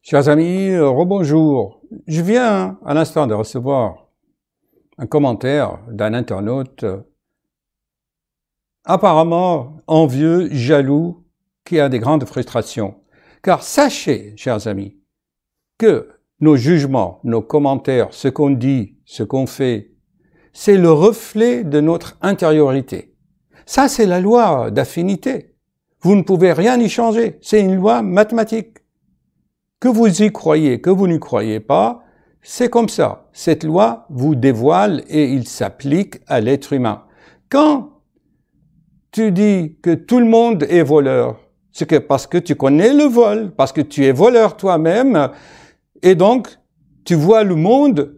Chers amis, rebonjour. Je viens à l'instant de recevoir un commentaire d'un internaute apparemment envieux, jaloux, qui a des grandes frustrations. Car sachez, chers amis, que nos jugements, nos commentaires, ce qu'on dit, ce qu'on fait, c'est le reflet de notre intériorité. Ça, c'est la loi d'affinité. Vous ne pouvez rien y changer. C'est une loi mathématique. Que vous y croyez, que vous n'y croyez pas, c'est comme ça. Cette loi vous dévoile et il s'applique à l'être humain. Quand tu dis que tout le monde est voleur, c'est que parce que tu connais le vol, parce que tu es voleur toi-même, et donc tu vois le monde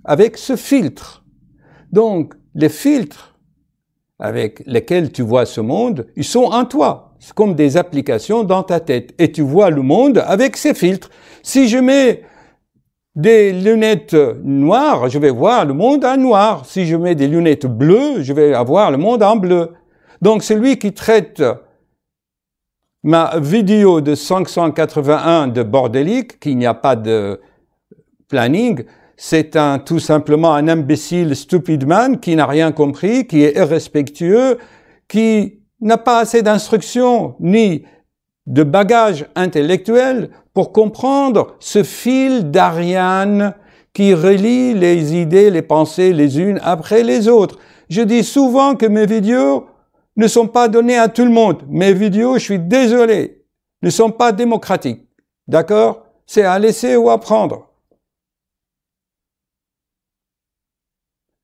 avec ce filtre. Donc, les filtres avec lesquels tu vois ce monde, ils sont en toi. C'est comme des applications dans ta tête. Et tu vois le monde avec ces filtres. Si je mets des lunettes noires, je vais voir le monde en noir. Si je mets des lunettes bleues, je vais avoir le monde en bleu. Donc, celui qui traite ma vidéo de 581 de bordélique, qu'il n'y a pas de planning, c'est tout simplement un imbécile stupide man qui n'a rien compris, qui est irrespectueux, qui n'a pas assez d'instructions ni de bagages intellectuels pour comprendre ce fil d'Ariane qui relie les idées, les pensées les unes après les autres. Je dis souvent que mes vidéos ne sont pas données à tout le monde. Mes vidéos, je suis désolé, ne sont pas démocratiques. D'accord? C'est à laisser ou à prendre.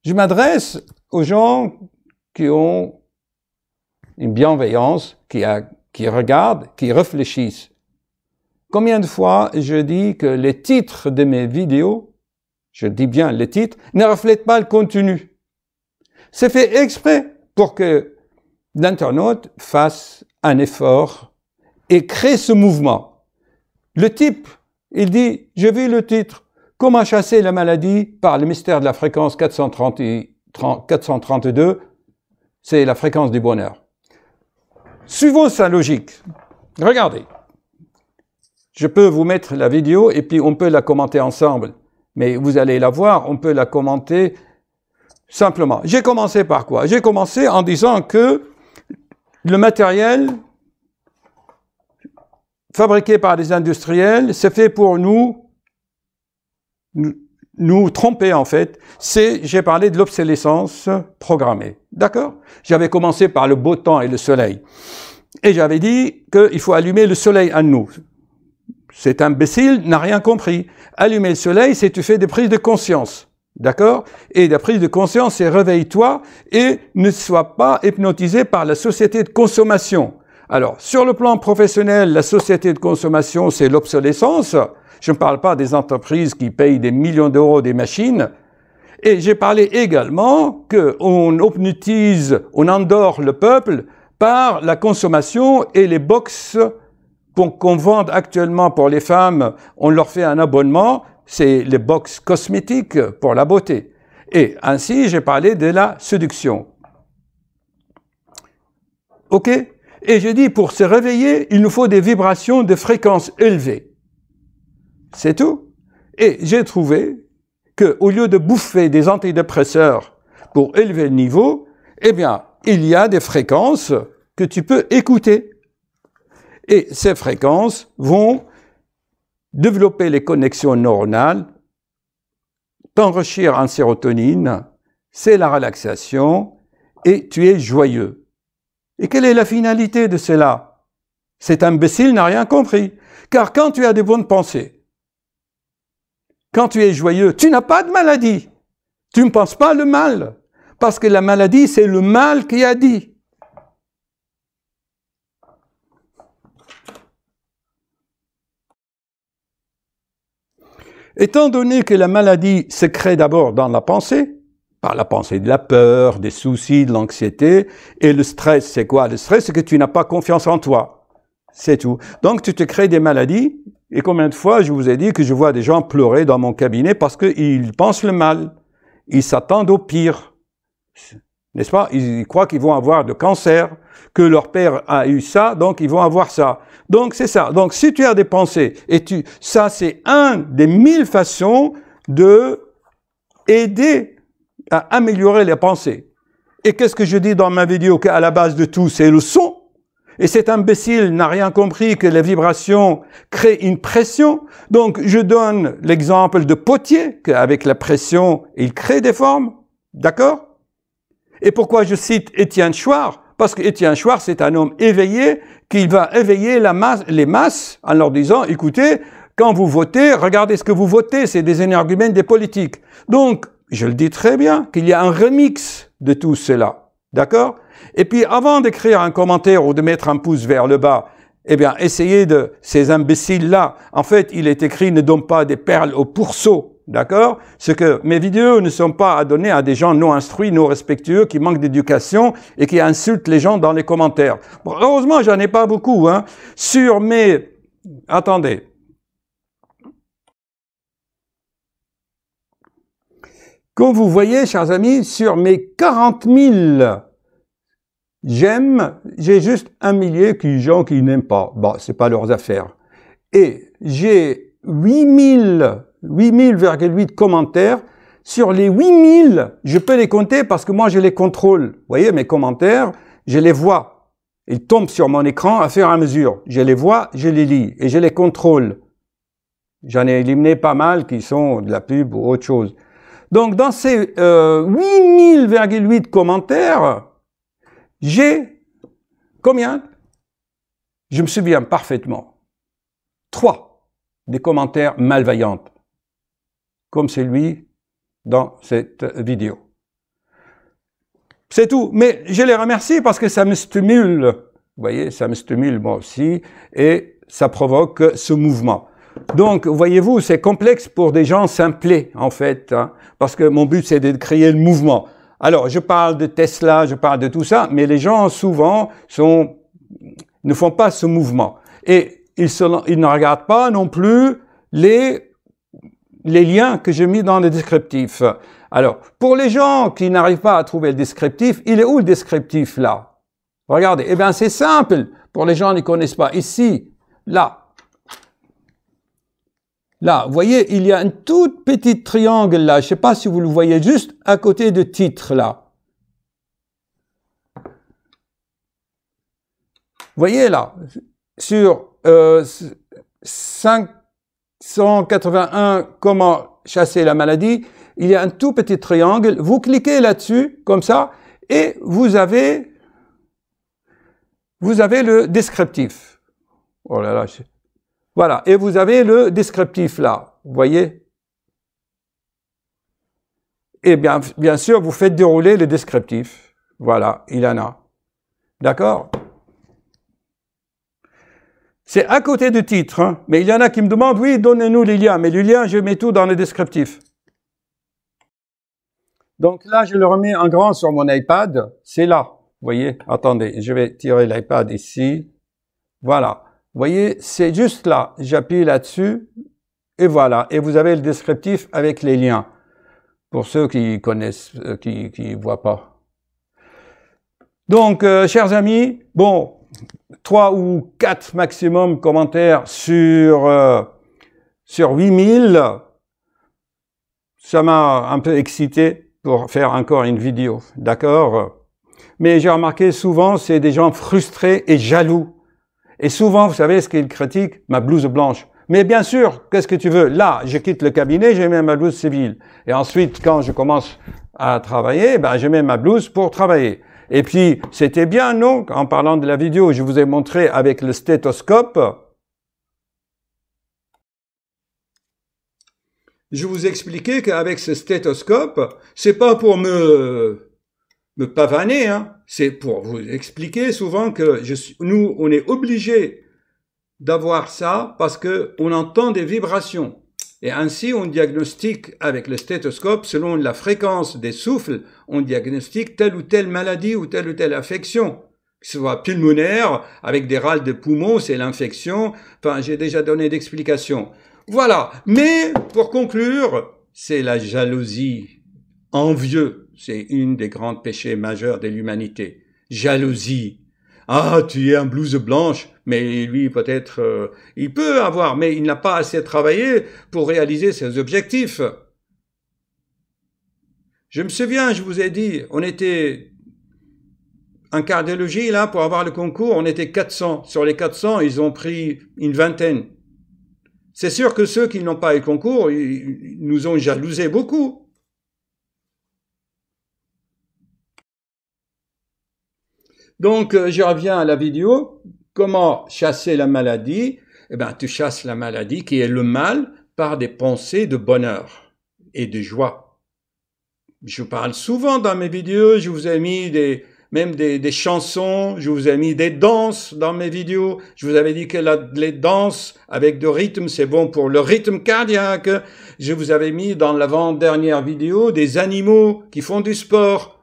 Je m'adresse aux gens qui ont une bienveillance, qui regardent, qui réfléchissent. Combien de fois je dis que les titres de mes vidéos, je dis bien les titres, ne reflètent pas le contenu. C'est fait exprès pour que l'internaute fasse un effort et crée ce mouvement. Le type, il dit, j'ai vu le titre, comment chasser la maladie par le mystère de la fréquence 432, c'est la fréquence du bonheur. Suivons sa logique. Regardez. Je peux vous mettre la vidéo et puis on peut la commenter ensemble. Mais vous allez la voir, on peut la commenter simplement. J'ai commencé par quoi? J'ai commencé en disant que le matériel fabriqué par des industriels, c'est fait pour nous tromper en fait. J'ai parlé de l'obsolescence programmée. D'accord? J'avais commencé par le beau temps et le soleil. Et j'avais dit qu'il faut allumer le soleil à nous. Cet imbécile n'a rien compris. Allumer le soleil, c'est tu fais des prises de conscience. D'accord? Et la prise de conscience, c'est réveille-toi et ne sois pas hypnotisé par la société de consommation. Alors, sur le plan professionnel, la société de consommation, c'est l'obsolescence. Je ne parle pas des entreprises qui payent des millions d'euros des machines. Et j'ai parlé également qu'on hypnotise, on endort le peuple par la consommation et les box qu'on vend actuellement pour les femmes. On leur fait un abonnement, c'est les box cosmétiques pour la beauté. Et ainsi, j'ai parlé de la séduction. OK? Et j'ai dit, pour se réveiller, il nous faut des vibrations de fréquence élevée. C'est tout. Et j'ai trouvé qu'au lieu de bouffer des antidépresseurs pour élever le niveau, eh bien, il y a des fréquences que tu peux écouter. Et ces fréquences vont développer les connexions neuronales, t'enrichir en sérotonine, c'est la relaxation, et tu es joyeux. Et quelle est la finalité de cela? Cet imbécile n'a rien compris. Car quand tu as de bonnes pensées, quand tu es joyeux, tu n'as pas de maladie. Tu ne penses pas le mal. Parce que la maladie, c'est le mal qui a dit. Étant donné que la maladie se crée d'abord dans la pensée, par la pensée de la peur, des soucis, de l'anxiété, et le stress, c'est quoi? Le stress, c'est que tu n'as pas confiance en toi. C'est tout. Donc, tu te crées des maladies. Et combien de fois je vous ai dit que je vois des gens pleurer dans mon cabinet parce qu'ils pensent le mal. Ils s'attendent au pire. N'est-ce pas? Ils croient qu'ils vont avoir de cancer, que leur père a eu ça, donc ils vont avoir ça. Donc c'est ça. Donc si tu as des pensées, ça c'est un des 1000 façons de aider à améliorer les pensées. Et qu'est-ce que je dis dans ma vidéo? Qu'à la base de tout, c'est le son. Et cet imbécile n'a rien compris que les vibrations créent une pression. Donc je donne l'exemple de Potier, qu'avec la pression, il crée des formes. D'accord? Et pourquoi je cite Étienne Chouard? Parce qu'Étienne Chouard, c'est un homme éveillé qui va éveiller les masses en leur disant, écoutez, quand vous votez, regardez ce que vous votez, c'est des énergumènes des politiques. Donc, je le dis très bien, qu'il y a un remix de tout cela. D'accord? Et puis, avant d'écrire un commentaire ou de mettre un pouce vers le bas, eh bien, essayez de, ces imbéciles-là, en fait, il est écrit, ne donne pas des perles au pourceau. D'accord? Ce que mes vidéos ne sont pas à donner à des gens non instruits, non respectueux, qui manquent d'éducation et qui insultent les gens dans les commentaires. Bon, heureusement, j'en ai pas beaucoup, hein. Sur mes... Attendez. Comme vous voyez, chers amis, sur mes 40 000 j'aime, j'ai juste 1 millier de gens qui n'aiment pas. Bon, c'est pas leurs affaires. Et j'ai 8,8 commentaires. Sur les 8000, je peux les compter parce que moi, je les contrôle. Vous voyez, mes commentaires, je les vois. Ils tombent sur mon écran à fur et à mesure. Je les vois, je les lis et je les contrôle. J'en ai éliminé pas mal qui sont de la pub ou autre chose. Donc, dans ces 8000,8 commentaires, j'ai combien? Je me souviens parfaitement. 3 des commentaires malveillants, comme celui dans cette vidéo. C'est tout. Mais je les remercie parce que ça me stimule. Vous voyez, ça me stimule moi aussi et ça provoque ce mouvement. Donc, voyez-vous, c'est complexe pour des gens simplés, en fait, hein, parce que mon but, c'est de créer le mouvement. Alors, je parle de Tesla, je parle de tout ça, mais les gens, souvent, ne font pas ce mouvement. Et ils ne regardent pas non plus les liens que j'ai mis dans le descriptif. Alors, pour les gens qui n'arrivent pas à trouver le descriptif, il est où le descriptif là? Regardez, eh bien c'est simple, pour les gens qui ne connaissent pas. Ici, là, vous voyez, il y a un tout petit triangle là, je ne sais pas si vous le voyez, juste à côté de titre là. Vous voyez là, sur 581, comment chasser la maladie, il y a un tout petit triangle, vous cliquez là-dessus, comme ça, et vous avez le descriptif. Oh là là, voilà, et vous avez le descriptif là, vous voyez? Et bien sûr, vous faites dérouler le descriptif. Voilà, il en a. D'accord? C'est à côté du titre, hein, mais il y en a qui me demandent, oui, donnez-nous les liens, mais les liens, je mets tout dans le descriptif. Donc là, je le remets en grand sur mon iPad, c'est là, vous voyez, attendez, je vais tirer l'iPad ici, voilà, vous voyez, c'est juste là, j'appuie là-dessus, et voilà, et vous avez le descriptif avec les liens, pour ceux qui connaissent, qui voient pas. Donc, chers amis, bon, 3 ou 4 maximum commentaires sur 8000. Ça m'a un peu excité pour faire encore une vidéo, d'accord? Mais j'ai remarqué souvent, c'est des gens frustrés et jaloux. Et souvent, vous savez ce qu'ils critiquent? Ma blouse blanche. Mais bien sûr, qu'est-ce que tu veux? Là, je quitte le cabinet, je mets ma blouse civile. Et ensuite, quand je commence à travailler, ben, je mets ma blouse pour travailler. Et puis, c'était bien, non? En parlant de la vidéo, je vous ai montré avec le stéthoscope. Je vous expliquais qu'avec ce stéthoscope, c'est pas pour me pavaner, hein. C'est pour vous expliquer souvent que nous, on est obligé d'avoir ça parce que on entend des vibrations. Et ainsi, on diagnostique avec le stéthoscope, selon la fréquence des souffles, on diagnostique telle ou telle maladie ou telle affection. Que ce soit pulmonaire, avec des râles de poumons, c'est l'infection. Enfin, j'ai déjà donné d'explications. Voilà. Mais, pour conclure, c'est la jalousie envieux, c'est une des grands péchés majeurs de l'humanité. Jalousie. Ah, tu es un blouse blanche, mais lui peut-être, il peut avoir, mais il n'a pas assez travaillé pour réaliser ses objectifs. Je me souviens, je vous ai dit, on était en cardiologie, là, pour avoir le concours, on était 400. Sur les 400, ils ont pris une vingtaine. C'est sûr que ceux qui n'ont pas eu le concours, ils nous ont jalousé beaucoup. Donc, je reviens à la vidéo. Comment chasser la maladie? Eh bien, tu chasses la maladie qui est le mal par des pensées de bonheur et de joie. Je parle souvent dans mes vidéos, je vous ai mis même des chansons, je vous ai mis des danses dans mes vidéos, je vous avais dit que les danses avec de rythme, c'est bon pour le rythme cardiaque. Je vous avais mis dans l'avant-dernière vidéo des animaux qui font du sport.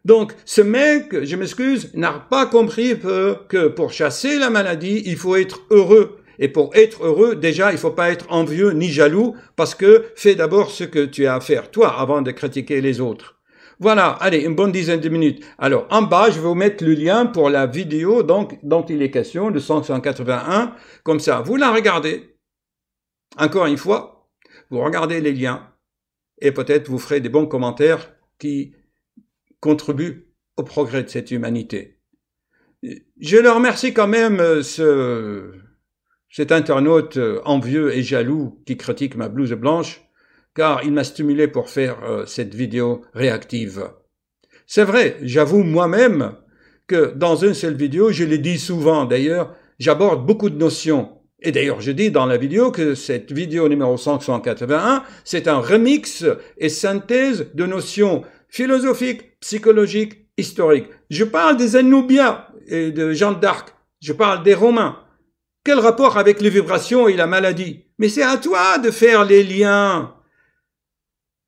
Donc, ce mec, je m'excuse, n'a pas compris que pour chasser la maladie, il faut être heureux. Et pour être heureux, déjà, il faut pas être envieux ni jaloux, parce que fais d'abord ce que tu as à faire, toi, avant de critiquer les autres. Voilà, allez, une bonne dizaine de minutes. Alors, en bas, je vais vous mettre le lien pour la vidéo donc, dont il est question, de 581. Comme ça, vous la regardez. Encore une fois, vous regardez les liens, et peut-être vous ferez des bons commentaires qui contribuent au progrès de cette humanité. Je le remercie quand même, cet internaute envieux et jaloux qui critique ma blouse blanche, car il m'a stimulé pour faire cette vidéo réactive. C'est vrai, j'avoue moi-même que dans une seule vidéo, je l'ai dit souvent d'ailleurs, j'aborde beaucoup de notions. Et d'ailleurs, je dis dans la vidéo que cette vidéo numéro 581, c'est un remix et synthèse de notions philosophiques, psychologiques, historiques. Je parle des Anubiens et de Jeanne d'Arc. Je parle des Romains. Quel rapport avec les vibrations et la maladie? Mais c'est à toi de faire les liens.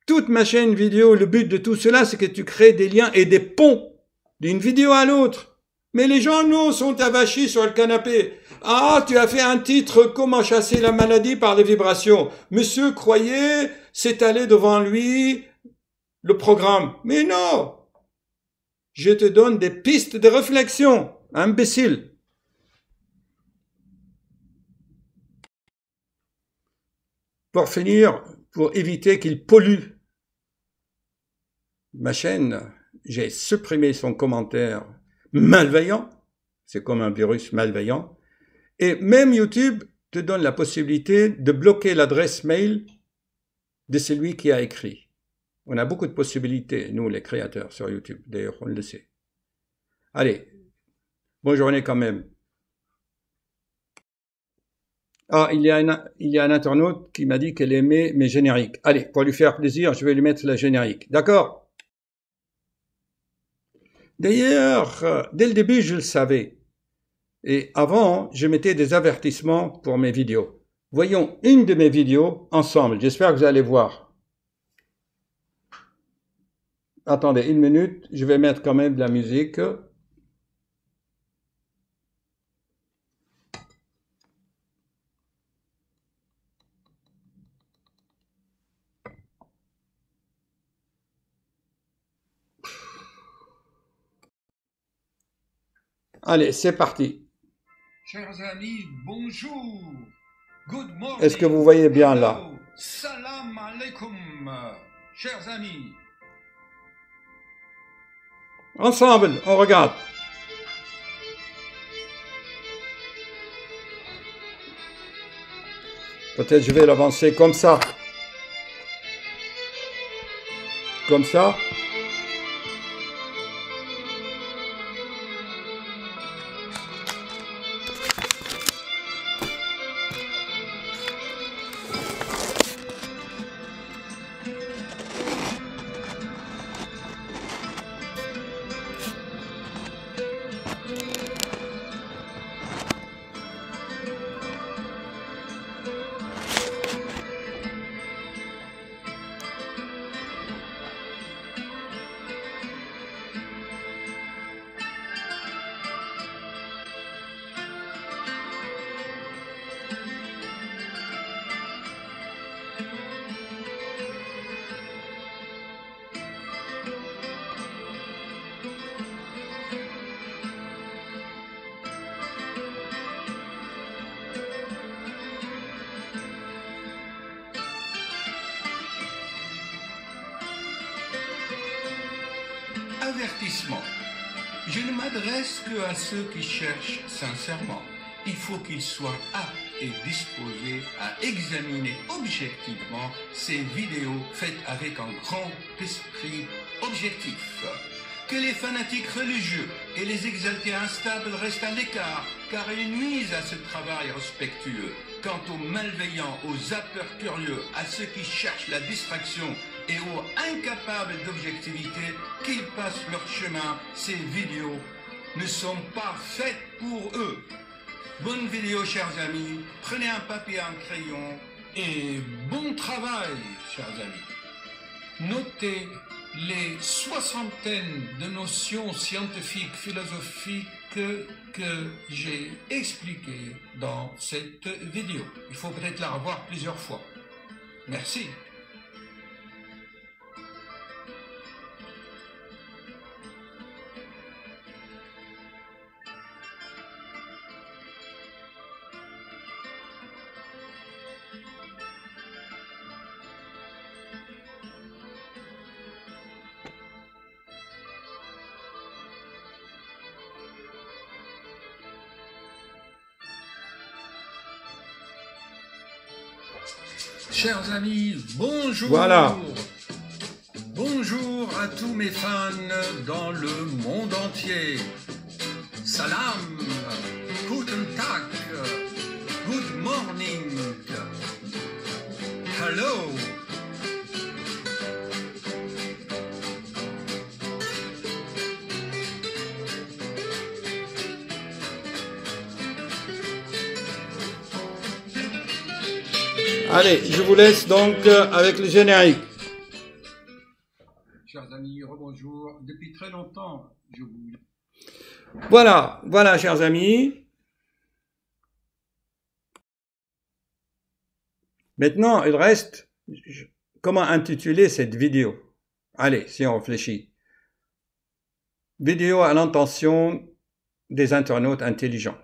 Toute ma chaîne vidéo, le but de tout cela, c'est que tu crées des liens et des ponts d'une vidéo à l'autre. Mais les gens, nous, sont avachis sur le canapé. Ah, tu as fait un titre « Comment chasser la maladie par les vibrations ». Monsieur croyait s'étaler devant lui le programme. Mais non! Je te donne des pistes de réflexion, imbécile. Pour finir, pour éviter qu'il pollue ma chaîne, j'ai supprimé son commentaire malveillant, c'est comme un virus malveillant, et même YouTube te donne la possibilité de bloquer l'adresse mail de celui qui a écrit. On a beaucoup de possibilités, nous les créateurs sur YouTube, d'ailleurs on le sait. Allez, bonne journée quand même. Ah, il y a un internaute qui m'a dit qu'elle aimait mes génériques. Allez, pour lui faire plaisir, je vais lui mettre la générique. D'accord? D'ailleurs, dès le début, je le savais. Et avant, je mettais des avertissements pour mes vidéos. Voyons une de mes vidéos ensemble. J'espère que vous allez voir. Attendez une minute, je vais mettre quand même de la musique. Allez, c'est parti. Chers amis, bonjour. Good morning. Est-ce que vous voyez bien là? Hello. Salam alaikum. Chers amis. Ensemble, on regarde. Peut-être je vais l'avancer comme ça. Comme ça. avertissement. Je ne m'adresse que à ceux qui cherchent sincèrement. Il faut qu'ils soient aptes et disposés à examiner objectivement ces vidéos faites avec un grand esprit objectif. Que les fanatiques religieux et les exaltés instables restent à l'écart, car ils nuisent à ce travail respectueux. Quant aux malveillants, aux zappeurs curieux, à ceux qui cherchent la distraction et aux incapables d'objectivité, qu'ils passent leur chemin, ces vidéos ne sont pas faites pour eux. Bonne vidéo, chers amis. Prenez un papier et un crayon et bon travail, chers amis. Notez les soixantaines de notions scientifiques, philosophiques que j'ai expliquées dans cette vidéo. Il faut peut-être la revoir plusieurs fois. Merci. Chers amis, bonjour. Voilà. Bonjour à tous mes fans dans le monde entier. Salam, guten Tag, good morning, hello. Allez, je vous laisse donc avec le générique. Chers amis, rebonjour. Depuis très longtemps, je vous... Voilà, voilà, chers amis. Maintenant, il reste comment intituler cette vidéo. Allez, si on réfléchit. Vidéo à l'intention des internautes intelligents.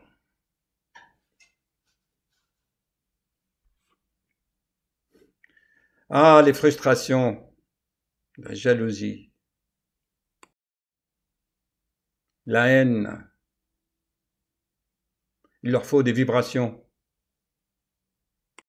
Ah, les frustrations, la jalousie, la haine. Il leur faut des vibrations.